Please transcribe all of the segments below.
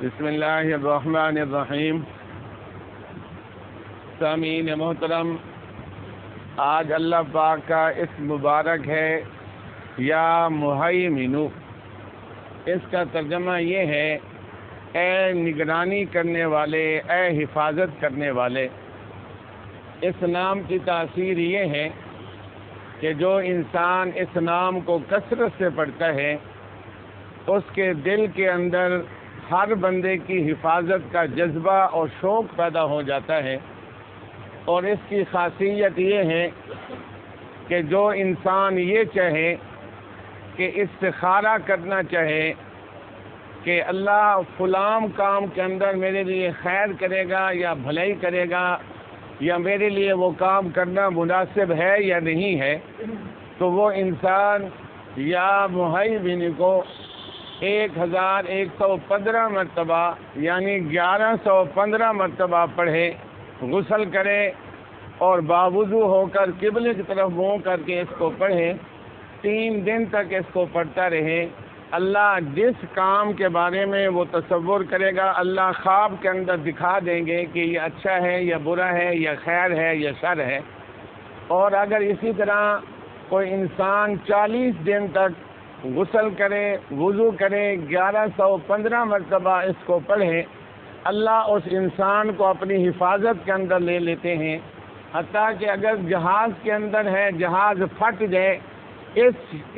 بسم اللہ الرحمن الرحیم۔ سامعین محترم، آج اللہ پاک کا اسم مبارک ہے یا مہیمن۔ اس کا ترجمہ یہ ہے اے نگرانی کرنے والے، اے حفاظت کرنے والے۔ اس نام کی تاثیر یہ ہے کہ جو انسان اس نام کو کثرت سے پڑھتا ہے اس کے دل کے اندر ہر بندے کی حفاظت کا جذبہ اور شوق پیدا ہو جاتا ہے، اور اس کی خاصیت یہ ہے کہ جو انسان یہ چاہے کہ استخارہ کرنا چاہے کہ اللہ فلاں کام کے اندر میرے لیے خیر کرے گا یا بھلائی کرے گا، یا میرے لیے وہ کام کرنا مناسب ہے یا نہیں ہے، تو وہ انسان یا مہیمن کو 1115 مرتبہ یعنی 1115 مرتبہ پڑھے، غسل کرے اور باوضو ہو کر قبلے کی طرف منہ کر کے اس کو پڑھے، 3 دن تک اس کو پڑھتا رہے۔ اللہ جس کام کے بارے میں وہ تصور کرے گا اللہ خواب کے اندر دکھا دیں گے کہ یہ اچھا ہے یا برا ہے یا خیر ہے یا شر ہے۔ اور اگر اسی طرح کوئی انسان 40 دن تک غسل کرے، وضو کرے، 1115 مرتبہ اس کو پڑھے، اللہ اس انسان کو اپنی حفاظت کے اندر لے لیتے ہیں۔ حتیٰ کہ اگر جہاز کے اندر ہے، جہاز پھٹ جائے،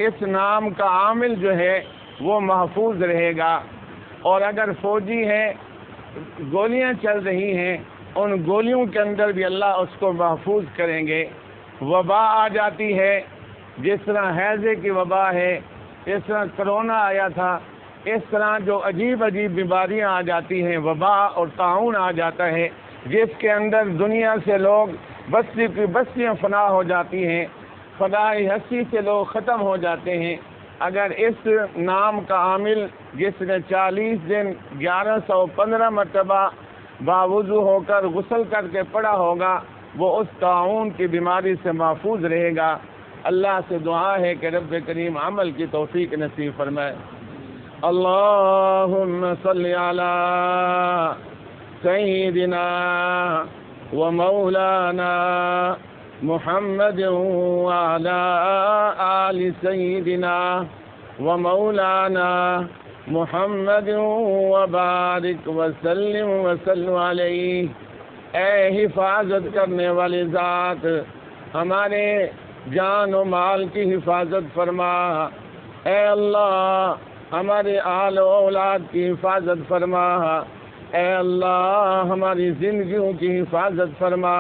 اس نام کا عامل جو ہے وہ محفوظ رہے گا۔ اور اگر فوجی ہے، گولیاں چل رہی ہیں، ان گولیوں کے اندر بھی اللہ اس کو محفوظ کریں گے۔ وبا آ جاتی ہے، جس طرح ہیضے کی وبا ہے، اس طرح کرونا آیا تھا، اس طرح جو عجیب عجیب بیماریاں آ جاتی ہیں، وبا اور طاعون آ جاتا ہے، جس کے اندر دنیا سے لوگ بستی کی بستیاں فنا ہو جاتی ہیں، فنائی ہستی سے لوگ ختم ہو جاتے ہیں۔ اگر اس نام کا عامل جس نے 40 دن 1115 مرتبہ باوضو ہو کر غسل کر کے پڑا ہوگا، وہ اس طاعون کی بیماری سے محفوظ رہے گا۔ اللہ سے دعا ہے کہ رب کریم عمل کی توفیق نصیب فرمائے۔ اللہم صلی علی سیدنا و مولانا محمد وعلی آل سیدنا و مولانا محمد وبارک وسلم علیہ۔ اے حفاظت کرنے والی ذات، ہمارے جان و مال کی حفاظت فرما۔ اے اللہ ہمارے آل و اولاد کی حفاظت فرما۔ اے اللہ ہماری زندگیوں کی حفاظت فرما۔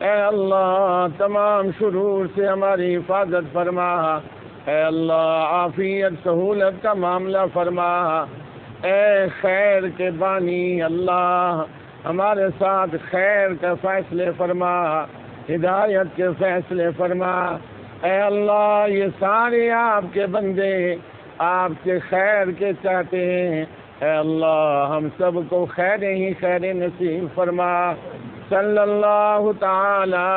اے اللہ تمام شرور سے ہماری حفاظت فرما۔ اے اللہ عافیت سہولت کا معاملہ فرما۔ اے خیر کے بانی اللہ، ہمارے ساتھ خیر کا فیصلے فرما، ہدایت کے فیصلے فرما۔ اے اللہ یہ سارے آپ کے بندے آپ سے خیر کے چاہتے ہیں، اے اللہ ہم سب کو خیر ہی خیر نصیب فرما۔ صلی اللہ تعالی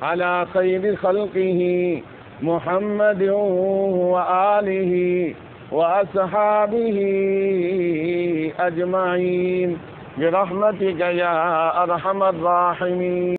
علی خیر خلقہ محمد وآلہ واصحابہ اجمعین برحمتک یا ارحم الراحمین۔